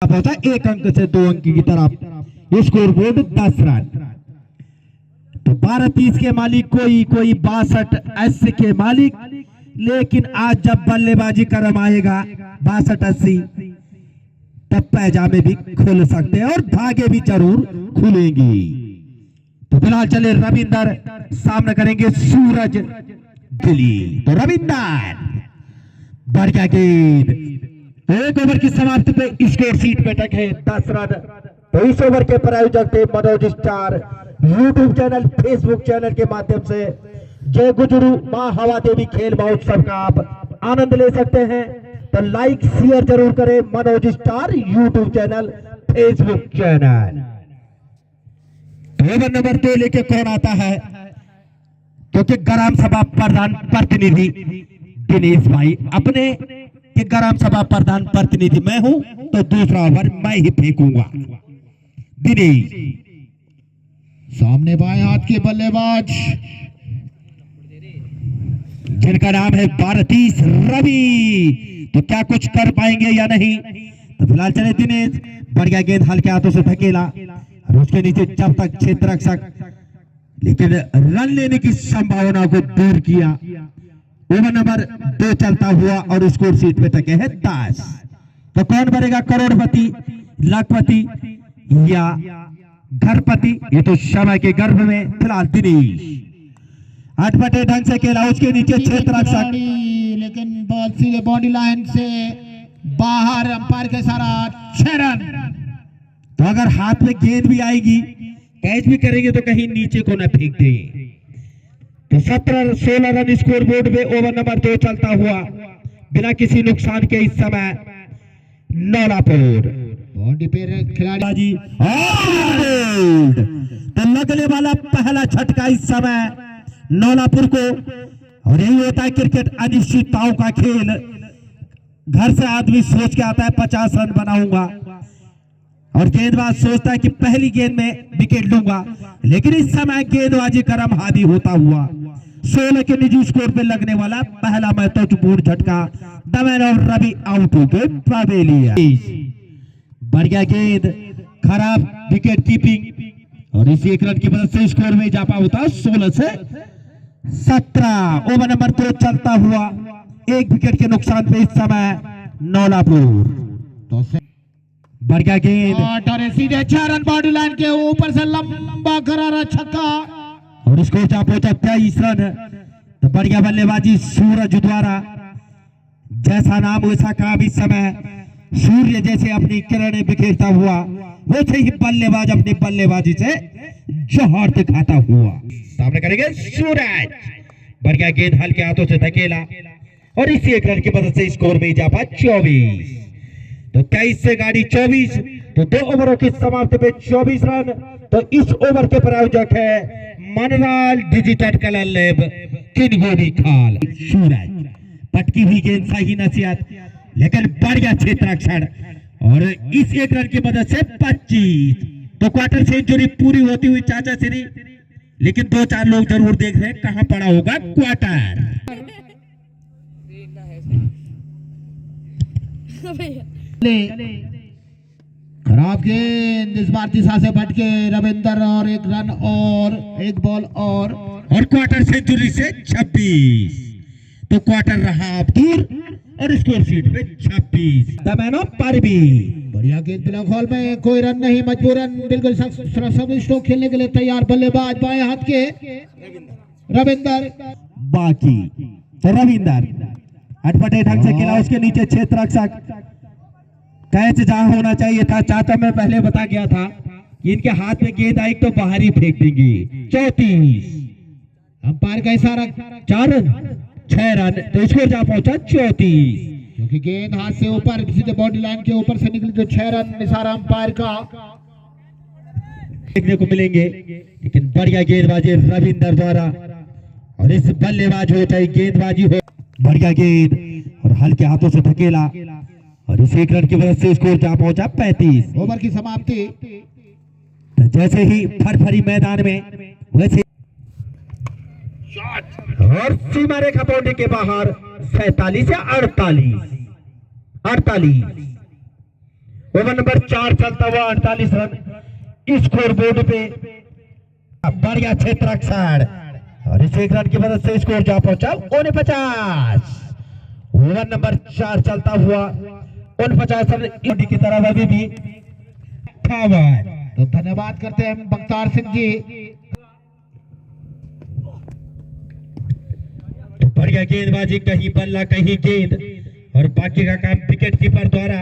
पहुंचा 1 अंक से 2 अंक की तरफ। Score board 10 run. तो 12-30 के मालिक कोई 62-80 के मालिक, लेकिन आज जब बल्लेबाजी क्रम आएगा 62-80 तब पैजामे भी खुल सकते हैं और धागे भी जरूर खुलेंगी। तो फिलहाल चले रविंदर सामना करेंगे सूरज दिलीप। तो रविंदर बढ़िया गेंद, 1 ओवर की समाप्ति पे स्कोर सीट पे टक है 10 रन। तो इस ओवर के प्रायोजक थे Manoj star. YouTube channel, Facebook channel के माध्यम से जय गुजरू मां हवा देवी खेल महोत्सव का आप आनंद ले सकते हैं। तो लाइक शेयर जरूर करें Manoj star YouTube channel, Facebook channel. Over number 2 लेके कौन आता है? क्योंकि ग्राम सभा प्रधान प्रतिनिधि दिनेश भाई, अपने कि ग्राम सभा प्रधान प्रतिनिधि मैं हूं तो दूसरा ओवर मैं ही फेंकूंगा। दिनेश सामने बाएं हाथ के बल्लेबाज जिनका नाम है 12-30 रवि, तो क्या कुछ कर पाएंगे या नहीं? तो फिलहाल चले दिनेश, बढ़िया गेंद हल्के हाथों से धकेला और उसके नीचे जब तक क्षेत्र रक्षक, लेकिन रन लेने की संभावना को दूर किया। ओवर नंबर 2 चलता हुआ और स्कोर सीट पे टके है 10। तो कौन बनेगा करोड़पति, लाखपति या घरपति? ये तो समय के गर्भ में। फिलहाल दिनेश अटपटे ढंग से खेला, उसके नीचे क्षेत्र रक्षक, लेकिन बॉल सीधे बॉडी लाइन से बाहर, अंपायर के इशारा 6 रन। तो अगर हाथ में गेंद भी आएगी, कैच भी करेंगे तो कहीं नीचे को न फेंक दें। तो 17-16 रन स्कोर बोर्ड में ओवर नंबर 2 चलता हुआ बिना किसी नुकसान के इस समय नौलापुर बॉडी पे खिलाड़ी तो लगने वाला पहला झटका इस समय नौलापुर को। और यही होता है क्रिकेट, अनिश्चितताओं का खेल। घर से आदमी सोच के आता है 50 रन बनाऊंगा और गेंदबाज सोचता है कि पहली गेंद में विकेट लूंगा, लेकिन इस समय गेंदबाजी क्रम हावी होता हुआ 16 के निजी स्कोर पे लगने वाला पहला महत्वपूर्ण झटका दमन और रवि आउट हो गए पवेलिया। बढ़िया गेंद, खराब विकेट कीपिंग और इसी 1 रन की मदद से स्कोर में इजाफा होता 16 से 17। ओवर नंबर 2 चलता हुआ 1 विकेट के नुकसान पे इस समय नौलापुर। तो बढ़िया गेंद और सीधे 6 रन बॉडी लाइन के ऊपर से लंबा करारा छक्का और स्कोर जा पहुंचा 23 रन। तो बढ़िया बल्लेबाजी सूरज द्वारा, जैसा नाम वैसा काम। इस समय सूर्य जैसे अपनी किरणें बिखेरता हुआ, वैसे ही बल्लेबाज अपनी बल्लेबाजी से जौहर दिखाता हुआ सामने करेंगे सूरज। बढ़िया गेंद हल्के हाथों से धकेला और इसी 1 रन की मदद से स्कोर में इजाफा 24। तो 23 से गाड़ी 24। तो 2 ओवरों की समाप्ति पे 24 रन। तो इस ओवर के प्रायोजक है मनराल डिजिटल कलर लैब, किनगोरी खाल। सूरज पटकी हुई गेंद, सही नसीहत, लेकिन बढ़िया क्षेत्र रक्षण और इस 1 रन की मदद से 25। तो क्वार्टर सेंचुरी पूरी होती हुई चाचा श्री, लेकिन 2-4 लोग जरूर देख रहे हैं कहां पड़ा होगा क्वार्टर। खराब गेंद इस बार दिशा से भटके रविंदर और 1 रन और 1 बॉल और क्वार्टर सेंचुरी से 26। तो क्वार्टर रहा अब दूर और स्कोर शीट पे 26। द मैन ऑफ पारबी। बढ़िया गेंद ब्लॉक हॉल में, कोई रन नहीं, मजबूरन बिल्कुल स्ट्रोक खेलने के लिए तैयार बल्लेबाज बाएं हाथ के रविंदर। बाकी तो रविंदर अटपटे ढंग से खेला, उसके नीचे क्षेत्र रक्षक, कैच जहां होना चाहिए था। चाचा मैं पहले बता गया था कि इनके हाथ में गेंद आई तो बाहर ही फेंक देंगे। 34। अंपायर का इशारा 4 रन 6 रन। तो स्कोर जा पहुंचा 34। क्योंकि गेंद हाथ से ऊपर सीधे बॉडी लाइन के ऊपर से निकली, तो 6 रन इशारा अंपायर का देखने को मिलेंगे। लेकिन बढ़िया गेंदबाजी रविंदर द्वारा और इस बल्लेबाज हो चाहे गेंदबाजी हो, बढ़िया गेंद और हल्के हाथों से धकेला और इस 1 रन की वजह से स्कोर जा पहुंचा 35। ओवर की समाप्ति। तो जैसे ही फरफरी मैदान में वैसे और सीमा रेखा बाउंड्री के बाहर 47 या 48। ओवर नंबर 4 चलता हुआ 48 रन स्कोर बोर्ड पे। बढ़िया क्षेत्र रक्षण और इस एक रन की मदद से स्कोर जा पहुंचा 49। ओवर नंबर 4 चलता हुआ 49 रन की तरफ अभी भी। तो धन्यवाद करते हैं बख्तार सिंह जी। तो बढ़िया गेंदबाजी, कहीं बल्ला कहीं गेंद और बाकी का काम विकेट कीपर द्वारा।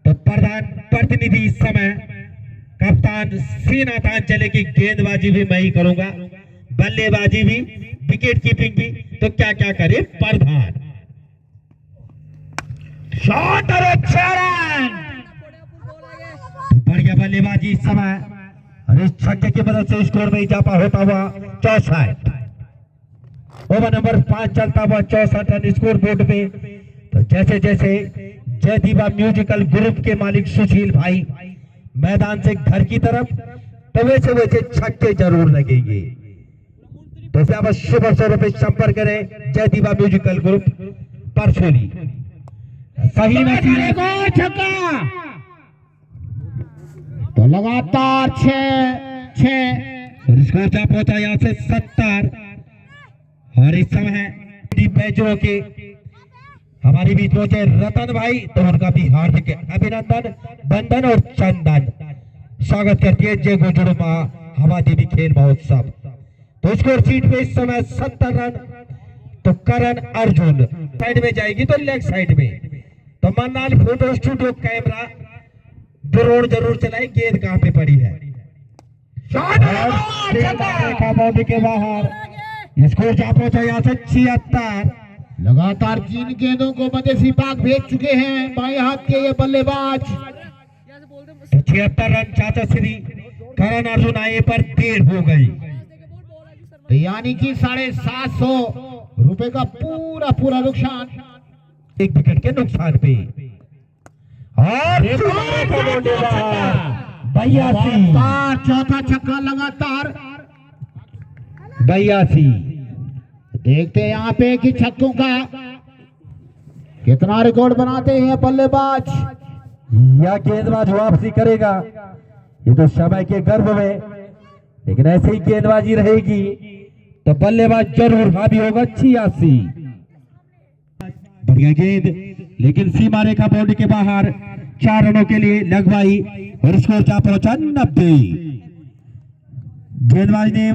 तो प्रधान प्रतिनिधि इस समय कप्तान सेनातान चले की गेंदबाजी भी मैं ही करूंगा, बल्लेबाजी भी, विकेट कीपिंग भी। तो क्या क्या करे प्रधान। शॉट और 6 रन। बढ़िया बल्लेबाजी इस समय और इस छक्के की मदद से स्कोर में इजाफा होता हुआ 64। ओवर नंबर 5 चलता हुआ 64 रन स्कोर बोर्ड पे। तो जैसे जैसे जयदीवा म्यूजिकल ग्रुप के मालिक सुशील भाई मैदान से घर की तरफ, तो वैसे वैसे छक्के जरूर लगेंगे। तो अवश्य वर्षों पे संपर्क करें जयदीवा म्यूजिकल ग्रुप परसोली। सही नसीब छक्का। तो लगातार 6 स्कोर जा पहुंचा यहाँ से 70। और इस समय मैचों के हमारे बीच पहुंचे रतन भाई, तो उनका भी हार्दिक अभिनंदन, बंधन और चंदन। स्वागत करती है जय गुजरमा हवा देवी खेल महोत्सव। तो स्कोर शीट पे इस समय 70 रन। तो करण अर्जुन साइड में जाएगी तो लेग साइड में। तो मन्नाल फोटो स्टूडियो कैमरा ड्रोन जरूर चलाए, गेंद कहां पे पड़ी है। बाउंड्री के बाहर स्कोर जा पहुंचा यहाँ से 76। लगातार 3 गेंदों को मदेसी पाक भेज चुके हैं बाएं हाथ के ये बल्लेबाज। 76 रन चाचा श्री करण अर्जुन आए पर देर हो गई। तो यानी कि 750 रुपए का पूरा नुकसान, 1 विकेट के नुकसान पे। और 82 चौथा छक्का लगातार 82। देखते हैं यहाँ पे कि छक्कों का कितना रिकॉर्ड बनाते हैं बल्लेबाज। या गेंदबाज वापसी करेगा, ये तो समय के गर्भ में, लेकिन ऐसे ही गेंदबाजी रहेगी तो बल्लेबाज जरूर हावी होगा। 86। बढ़िया गेंद, लेकिन सीमा रेखा बाउंड्री के बाहर 4 रनों के लिए लगवाई और स्कोर जा पहुंचा 90। गेंदबाज ने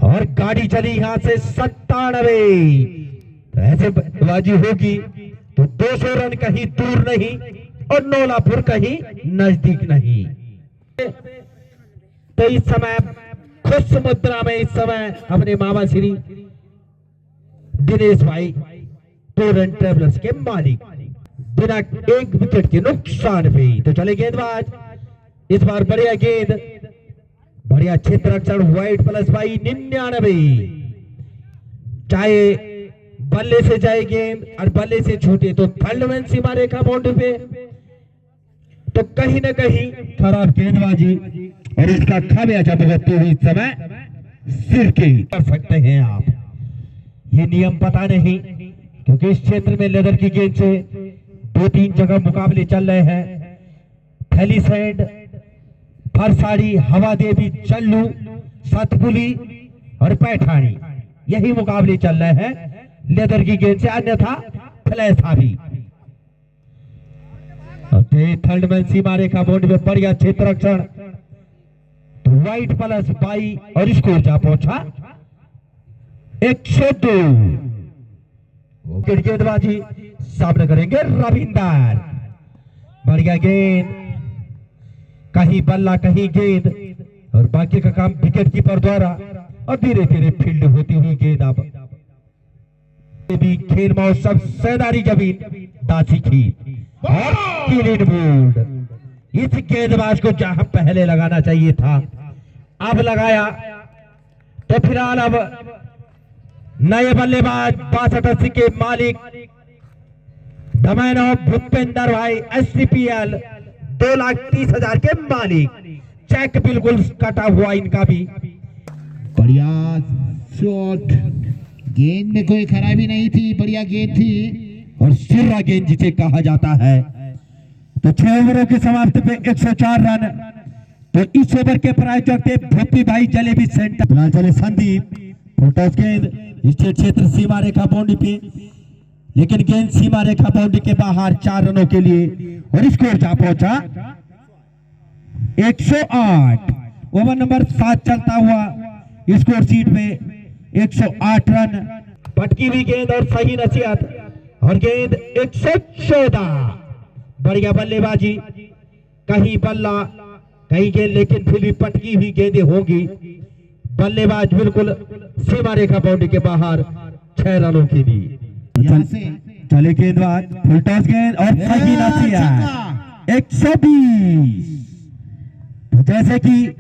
और गाड़ी चली यहां से 97। तो ऐसे बाजी होगी तो 200 रन कहीं दूर नहीं और नौलापुर कहीं नजदीक नहीं। तो इस समय खुश मुद्रा में इस समय अपने मामा श्री दिनेश भाई टूर एंड ट्रेवलर्स के मालिक बिना 1 विकेट के नुकसान पे। तो चले गेंदबाज, इस बार बढ़िया गेंद, बढ़िया क्षेत्र रक्षण, वाइड प्लस बाई 99। चाहे बल्ले से जाए गेंद और बल्ले से छूटे तो थर्ड मैन सीमा रेखा बाउंड्री पे। तो कहीं ना कहीं खराब गेंदबाजी और इसका खामियाजा भुगतते हुए इस समय सिर के कर सकते हैं आप। ये नियम पता नहीं, क्योंकि इस क्षेत्र में लेदर की गेंद से 2-3 जगह मुकाबले चल रहे हैं। थैलीसैंड, फरसाड़ी, हवा देवी, चल्लू, सतपुली और पैठानी, यही मुकाबले चल रहे हैं लेदर की गेंद से, अन्यथा फ्लैसा भी। थर्ड मैन सीमा रेखा बोर्ड में बढ़िया क्षेत्र रक्षण, तो वाइट प्लस बाई और स्कोर जा पहुंचा 102। गेंदबाजी सामने करेंगे रविंदर। बढ़िया गेंद, कहीं बल्ला कहीं गेंद और बाकी का काम विकेट कीपर द्वारा और धीरे धीरे फील्ड होती हुई गेंद। अब भी खेल महोत्सव सैदारी जमीन दासी की और क्लीन बोल्ड। इस गेंदबाज को जहां पहले लगाना चाहिए था अब लगाया। तो फिलहाल अब नए बल्लेबाज 62 के मालिक दमैनो भूपेंद्र भाई SCPL 2,30,000 के मालिक, चेक बिल्कुल कटा हुआ इनका भी। बढ़िया शॉट, गेंद में कोई खराबी नहीं थी, बढ़िया गेंद थी और सिर्रा गेंद जिसे कहा जाता है। तो 6 ओवरों की समाप्ति पे 104 रन। तो इस ओवर के प्रायोजक थे भोपी भाई जलेबी सेंटर। फिलहाल चले संदीप, टॉस गेंद स्टेट क्षेत्र सीमा रेखा बाउंड्री पे, लेकिन गेंद सीमा रेखा बाउंड्री के बाहर 4 रनों के लिए और स्कोर जा पहुंचा 108। ओवर नंबर 7 चलता हुआ स्कोर शीट में 108 रन। पटकी हुई गेंद और सही नसीहत और गेंद 114। बढ़िया बल्लेबाजी, कहीं बल्ला कहीं गेंद, लेकिन फिर भी पटकी हुई गेंदें होंगी। बल्लेबाज बिल्कुल सीमा रेखा बाउंड्री के बाहर 6 रनों के लिए। चले गेंदबाज, फुल टॉस गेंद और सही नसीहत 120। जैसे कि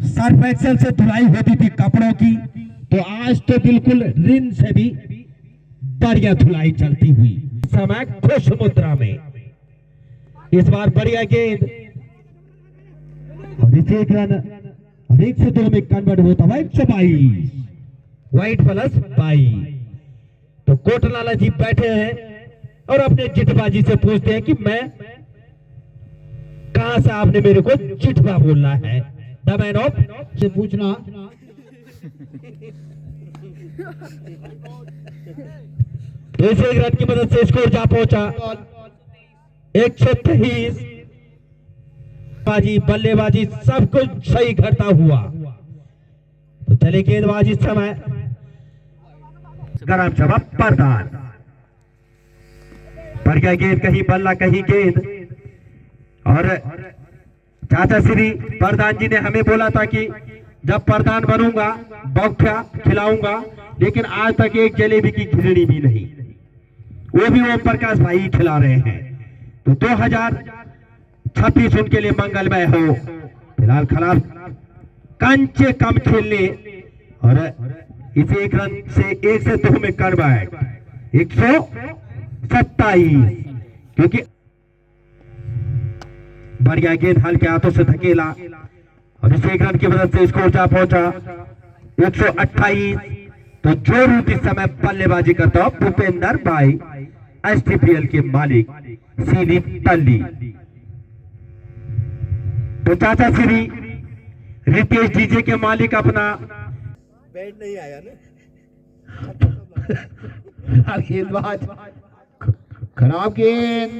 सर्फ एक्सेल से धुलाई होती थी कपड़ों की, तो आज तो बिल्कुल रिन से भी बढ़िया धुलाई चलती हुई। समय खुश मुद्रा में इस बार बढ़िया गेंद और इसे 1 रन और 1 से 2 में कन्वर्ट होता हुआ 122। White plus 22। तो कोटलाला जी बैठे हैं और अपने चिटबाजी से पूछते हैं कि मैं कहां से आपने मेरे को चिटबा बोलना है। द मैन ऑफ से पूछना। तो इस 1 रन की मदद से स्कोर जा पहुंचा 123। बाजी बल्लेबाजी सब कुछ सही घटता हुआ। तो चले गेंदबाजी इस समय गरम जवाब प्रधान। बढ़िया गेंद, कहीं बल्ला कहीं गेंद। और चाचा श्री प्रधान जी ने हमें बोला था कि जब प्रधान बनूंगा बौखा खिलाऊंगा, लेकिन आज तक एक जलेबी की खिचड़ी भी नहीं, वो भी ओम प्रकाश भाई खिला रहे हैं। तो 2026 उनके लिए मंगलमय हो। फिलहाल खराब कंचे कम खेलने और इस 1 रन से 1 से 2 में कन्वर्ट 127। क्योंकि बढ़िया गेंद हल्के हाथों से धकेला और इस 1 रन की मदद से स्कोर जा पहुंचा 128। तो जो रूप इस समय बल्लेबाजी करता हो भूपेंद्र भाई, एसटीपीएल के मालिक सीधी तल्ली। तो चाचा श्री रितेश डीजे के मालिक अपना बैट नहीं आया ना। गेंदबाज खराब गेंद,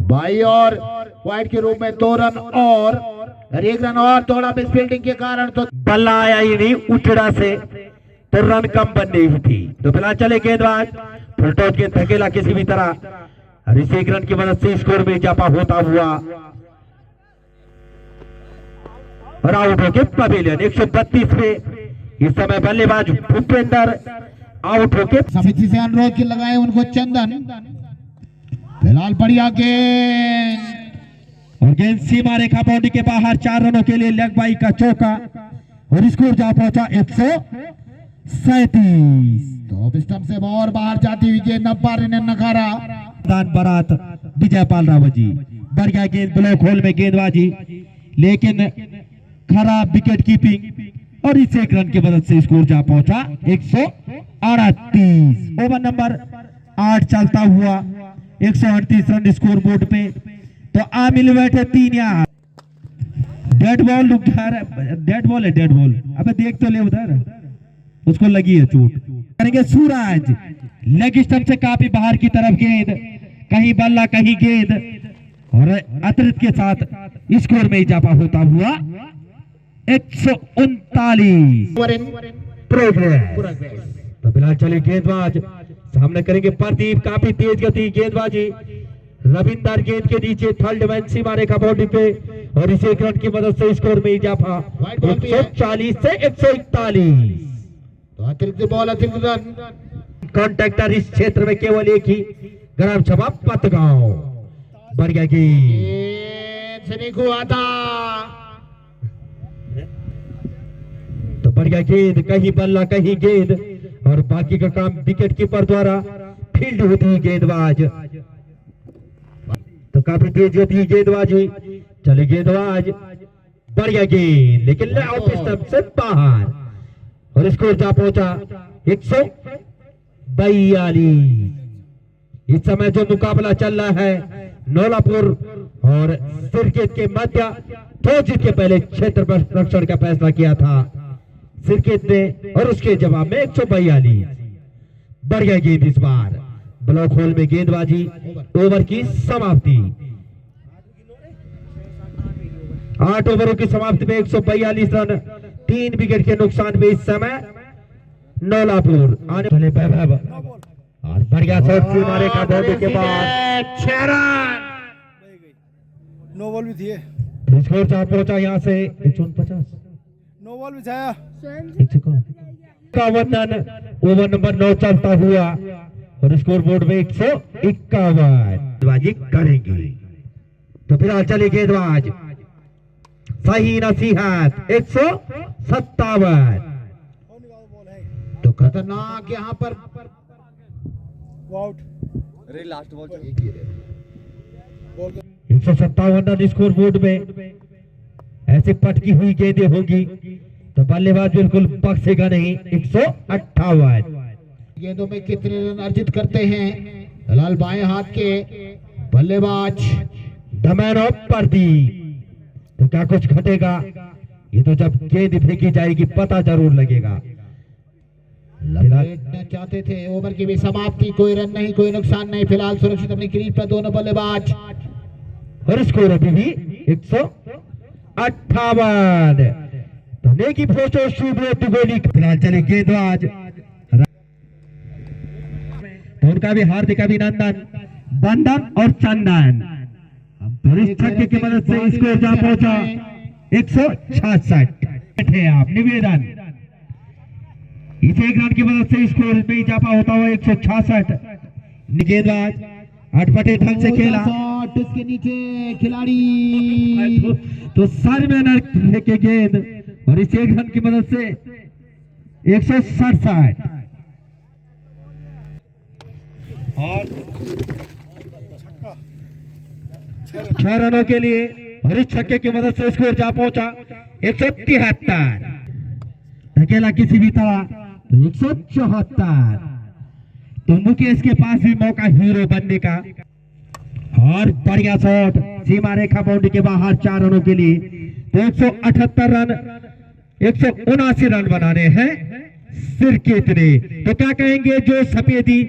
बाई और वाइड के रूप में 2 रन और 1 रन और थोड़ा मिस फील्डिंग के कारण तो बल्ला आया ही नहीं उचड़ा से, तो रन कम बनने ही थी। तो फिलहाल चले गेंदबाज, फुल टॉस के धकेला किसी भी तरह और इस 1 रन की मदद से स्कोर में इजाफा होता हुआ और आउट होके पवेलियन 132 पे इस समय बल्लेबाज भूपेंद्र आउट होके। समिति से अनुरोध की लगाए उनको चंदन। फिलहाल बढ़िया गेंद और गेंद सीमा रेखा बाउंड्री के बाहर 4 रनों के लिए लेग बाई का चौका और स्कोर जा पहुंचा 137। तो स्टंप से और बाहर जाती हुई गेंद अंपायर ने नकारा। दान बारात विजयपाल रावत जी, बढ़िया गेंद ब्लॉक होल में गेंदबाजी, लेकिन खराब विकेट कीपिंग और इस 1 रन की मदद से स्कोर जा पहुंचा 138। ओवर नंबर 8 चलता हुआ 138 रन स्कोर बोर्ड पे। तो आ मिल बैठे 3 यहाँ। डेड बॉल डेड बॉल है, डेड बॉल। अबे देख तो ले उधर, उसको लगी है चोट। करेंगे सूरज, लेग स्टंप से काफी बाहर की तरफ गेंद, कहीं बल्ला कहीं गेंद और अतिरिक्त के साथ स्कोर में इजाफा होता हुआ 139। तो फिलहाल चले गेंदबाज, सामने करेंगे प्रदीप, काफी तेज गति गेंदबाजी। रविंदर गेंद के नीचे थर्ड मैन सीमा रेखा बाउंड्री पे और इस 1 रन की मदद से स्कोर में इजाफा 140 से 141। तो अतिरिक्त बॉल, अतिरिक्त रन। कॉन्ट्रैक्टर इस क्षेत्र में केवल एक ही, ग्राम सभा पतगांव। बढ़िया गेंद से नहीं हुआ था। तो बढ़िया गेंद, कहीं बल्ला कहीं गेंद और बाकी का काम विकेट कीपर द्वारा फील्ड होती है गेंदबाज। तो काफी तेज होती है गेंदबाजी। चले गेंदबाज, बढ़िया गेंद, लेकिन ऑफ स्टंप से बाहर और स्कोर जा पहुंचा 142। इस समय जो मुकाबला चल रहा है नौलापुर और सिरकेत के मध्य, टॉस जीत के पहले क्षेत्र पर रक्षण का फैसला किया था सिरकेत ने और उसके जवाब में 142। बढ़ गया गेंद इस बार ब्लॉक होल में गेंदबाजी। ओवर की समाप्ति 8 ओवरों की समाप्ति में 142 रन, 3 विकेट के नुकसान में इस समय नौलापुर आने वाले वैभव और बढ़िया शॉट मारे का बॉल के बाद 6 रन। नो बॉल भी थी स्कोर जहां पहुंचा यहां से 149। नो बॉल भी छाया 51 रन ओवर नंबर 9 चलता हुआ और स्कोर बोर्ड में 151 गेंदबाजी करेंगे। तो फिलहाल चले गेंदबाज सही नसीहत 157। तो खतरनाक यहाँ पर आउट। अरे last ball 157 run score board में। ऐसे पटकी हुई गेंदें होंगी तो बल्लेबाज बिल्कुल बख्शेगा नहीं। 158 गेंदों में कितने रन अर्जित करते हैं फिलहाल बाएं हाथ के बल्लेबाज द मैन ऑफ प्रदीप। तो क्या कुछ घटेगा ये तो जब गेंद फेंकी जाएगी पता जरूर लगेगा। लपेटना चाहते थे, ओवर की भी समाप्ति, कोई रन नहीं, कोई नुकसान नहीं, फिलहाल सुरक्षित अपनी क्रीज पर दोनों बल्लेबाज और स्कोर अभी भी 158। तो नेकी फोटो शुभ गोली फिलहाल चले गेंदबाज तो उनका भी हार्दिक अभिनंदन बंधन और चंदन। वरिष्ठ छक्के की मदद से स्कोर जा पहुंचा 166। है आप निवेदन इस एक रन की मदद से स्कोर में इजाफा होता हुआ 166। गेंदबाज अटपटे ढंग से खेला शॉट उसके नीचे खिलाड़ी तो सर में न फेंके गेंद और इस एक रन की मदद से 167 और 6 रनों के लिए हरीश छक्के की मदद से स्कोर जा पहुंचा 173। धकेला किसी भी तरह तो 174। तो मुकेश के पास भी मौका हीरो बनने का और बढ़िया शॉट सीमा रेखा बाउंड्री के बाहर 4 रनों के लिए। तो 178 रन 179 रन बनाने हैं सिरकेत ने। तो क्या कहेंगे जो सफेदी